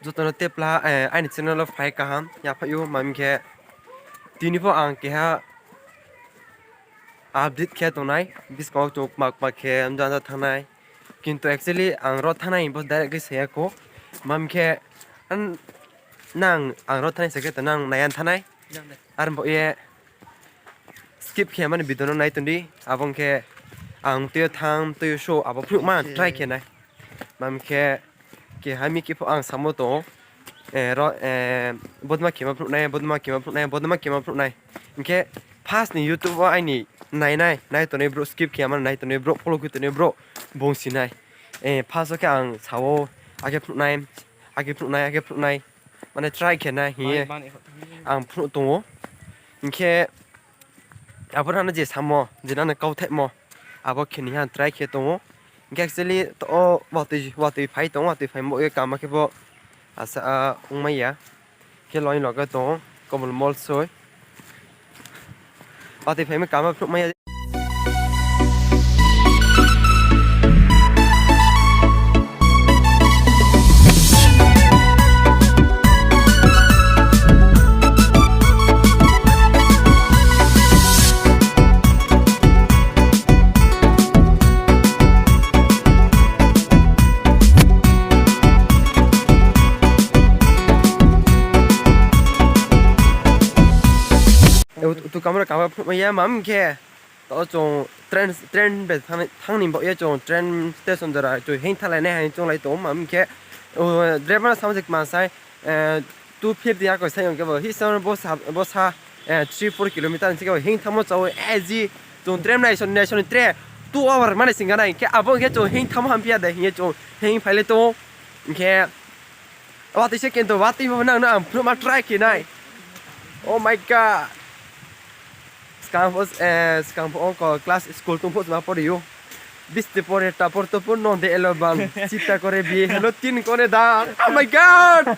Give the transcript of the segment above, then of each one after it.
Jotono tepla aini channel of fai kaham ya phayu mamke tinipo ang ke ha update khe tonai biskau tok mak khe amjana thanai kintu actually ang ro thanai bo direct se ko mamke an nang ang ro thanai se ke nang nayan thanai ar bo ye skip khe mane bidono nai tundi abong khe ang tyo tham tyo show abo phru ma try khe nai mamke ke hami ki po ang samoto ro bodma kema phru nai inke fast ni youtube wa ai ni nai to ne bro skip kya man nai to ne bro follow ku to ne bro bong si nai fast ka ang sawo age phru nai mane try kya nai hi ang phru to inke abora na je samo jina na kau thai mo abo khini han try khe to actually to what they fight on what they fight mo e kama ke bo asa ungmaya ke loin loga to komol mol soi what they fight me kama maya tu kamera maya mam ke to chong trend be thang nim bo ye chong trend station jara to hein thalai ne hein chong lai to mam ke driver samjik ma sai 250 ya ko sai yong ke bo hi son bo sa 3-4 km ni ke hein thamo chaw easy chong trend nation 3 2 hour mane singa nai ke abo ke chong hein thamo ham pia de hi chong hein phale to ke wa ti second to wa ti mo nang na pro ma try ki nai oh my god Sekarang pun ko kelas school tumpuk sama pori yo. Bis te pori tapor tu pun non de eloban. Cita kore bi hello tin kore da. Oh my god.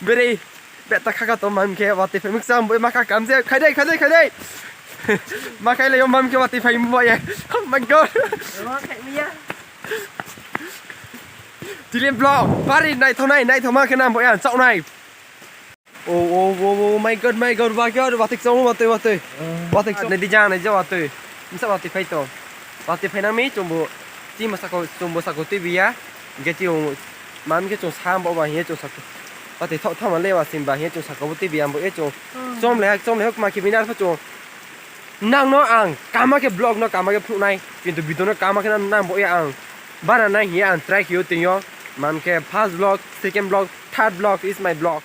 Beri beta kakak to mam ke wati famik sam boy maka kam je khai dai. Makai le yo mam ke wati fam boy. Oh my god. Khai mia. Dilem blog. Pari nai thoma ke nam boy an chau nai. Oh my god watik song watik ne di jang ne jo watik misa watik phai to watik phai na mi chombo ti chombo sako ti bia ge ti mam ge chong sam bo ba he chong sako watik tho ma le wa sim ba he chong sako ti bia bo e chong chom le ma ki binar pho chong nang no ang kama ke blog no kama ke phru nai kintu bidon no kama ke nang bo e ang bana nai he an try ki yo yo mam ke first vlog second vlog third vlog is my vlog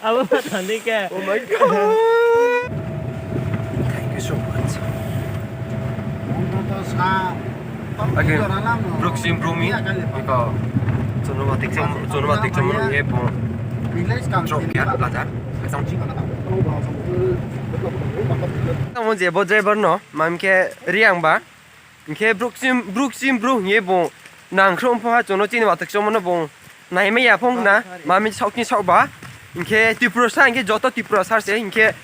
Apa tadi ke? Oh my god! Thank you so much. Again, Brooksy Broomy, because Sonomatic ye po. Drop kya laja. Tamo je bo driver no, mam ke Reang ba. Ke Brooksy Bro ye po. Nang khrom pha chono chin wa tak chomo bo. Nai me ya phong na mami chokni chok ba inke tipro sa inke joto tipro sar se inke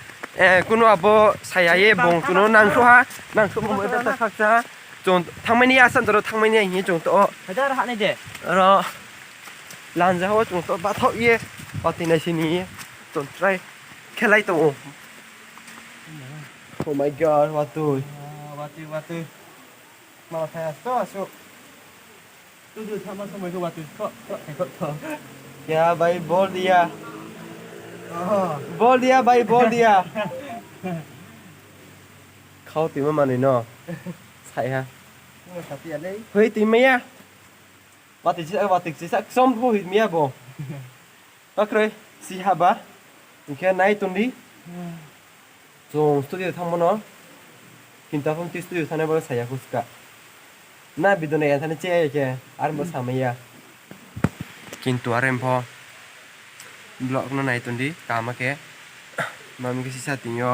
kuno abo saya ye bong kuno nang kho mo ta khak sa chon thangmani asan toro thangmani hi chon to Hajar ha ne je. ro lan ja ho chon to ba tho ye ba tin na sini chon try khelai to oh my god what to Watu. Mau saya so. Tu sama ke watu. Kok. ya bhai bol diya bhai bol diya khau ti ma mani no sai ha hui ti mia watik sa som ho hit mia bo takre si ha ba inke nai tundi so studio thammono kinta phong ti studio thane ba saya huska na bidone ya thane che ke ar mo samaya kintu arem pho blog no nai tundi kama ke mami ke sisa tinyo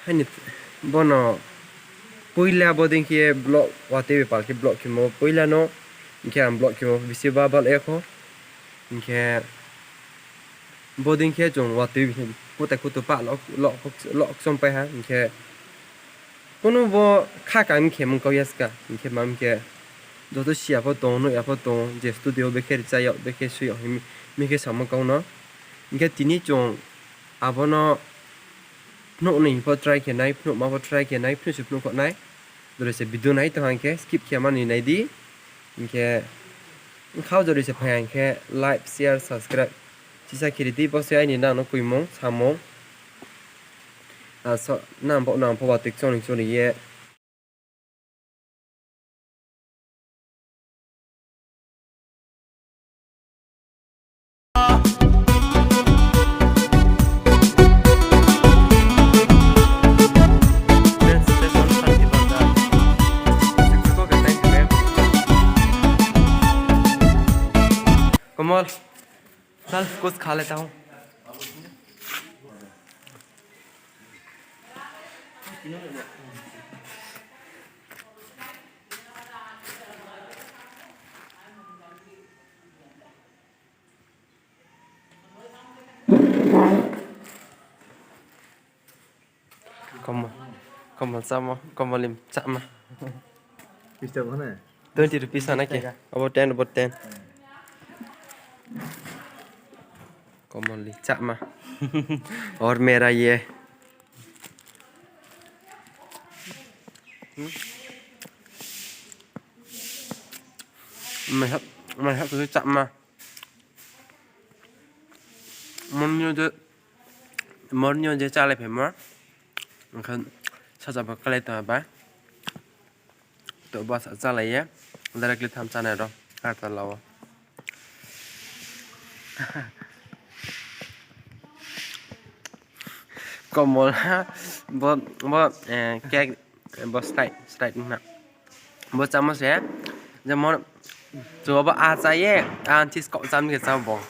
hani bono poila bodin ke blog wate be pal ke blog ke mo poila no ke am blog ke mo bisi babal ekho 이렇게 보딩 게 좀 와트 보다 그것도 럭럭럭 좀 빼하 이렇게 그는 뭐 카감 개문 거였을까 이렇게 맘게 저도 시합 동노 야포 동 이제 스튜디오 베케 자요 베케 수요 미게 삼아 거나 이게 디니 좀 아버너 노니 포 트라이 게 나이 노 마포 트라이 게 나이 프리스 노 거 나이 그래서 비디오 나이 또 한게 스킵 게만이 나이디 이렇게 khao rồi sẽ phải cái like share subscribe chỉ sai khi đi bao nhiêu anh nó quý mong tham mong so nam bộ nam vào tích trong lịch sử này कमल चल कुछ खा लेता हूँ कमल sama Kamal lim sama Bisa mana? 20 rupees sana kya about 10 कमल ली चमा और मेरा ये मैं हब तो चमा mornyo je chale phe ma khan sa sa ba kale ta ba to ba sa chale ye directly tham chane ro ka ta lawa Kemol bo kek bo slide na bo chamos ya jamon coba aja ye antis kok jam ke sambong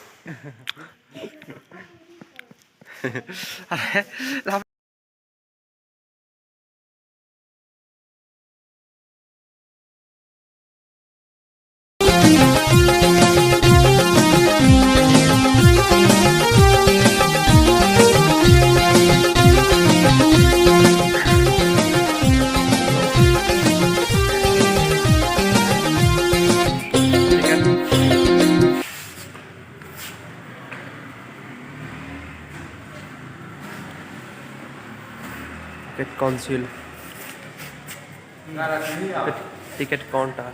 ticket consul ticket counter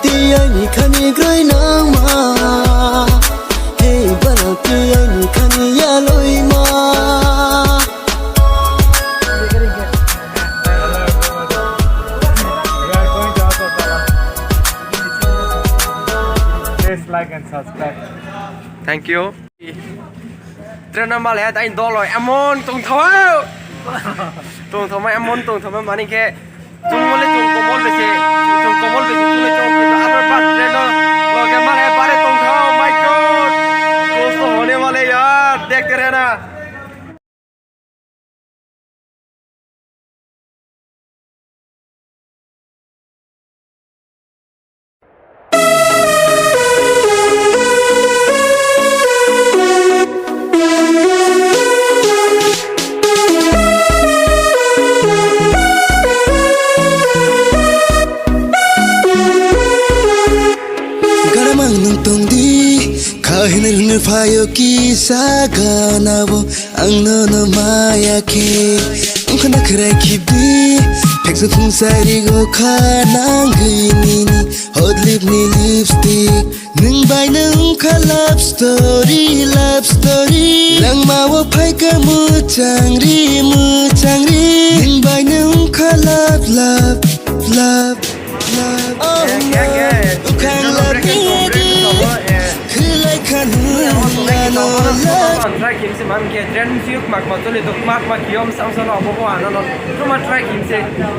ti ai ni khani groi nang ma hey balo ti ai ni khani ya loi ma Please like and subscribe. thank you trên năm lẽ tại đo rồi amon tung thấu mai amon tung thấu mà này kia chung môn lên chung có môn về gì chung có môn về gì chung lên chung cái đó ăn bát lên nó rồi cái mà này bare tung thấu my god कुछ तो होने वाले यार देखते रहना Hinir fayo ki saga nabo ang no maya ke unkana krai kibdi peksa thung sari go khanang gini hot lip ni lipstick ning bai nung kha love story lang ma wo phai ka mu changri ning bai nung kha love oh no mam ke trend siuk mak ma tole to mak ma kiom sang solo bo bo ano no to ma try kim se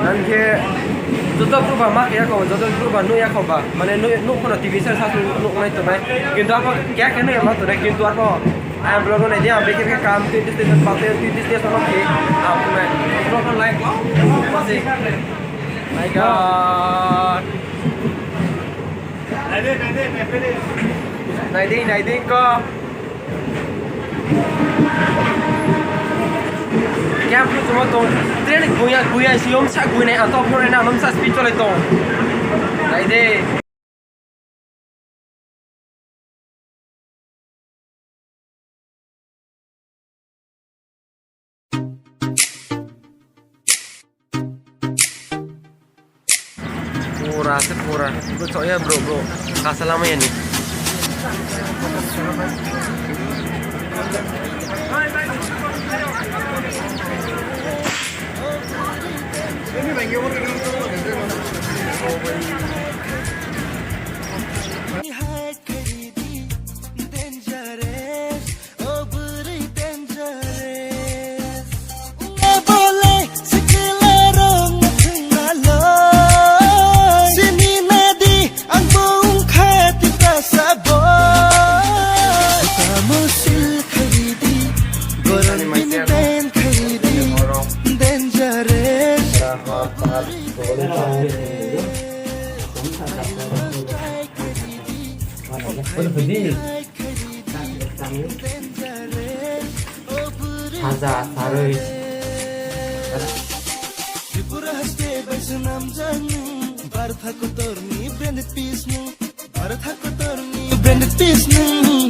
an ke joto pruba mak ya ko joto pruba nu ya ko ba mane nu kono tv ser sa nu nai to nai kintu apa kya kene ma to nai kintu apa am blog nai dia ambe ke kam 30 station pate 30 station ke am nai blog like pase my god naitng ko क्या आपको तो तो train गुया सियोम सा गुने अतो फोरे ना हम सा स्पीड चले तो नहीं दे पूरा itu soalnya bro kasih lama ya nih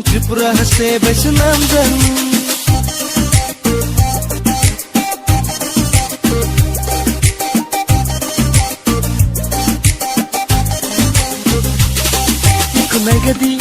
Tripura haste baisnam janu Nagadi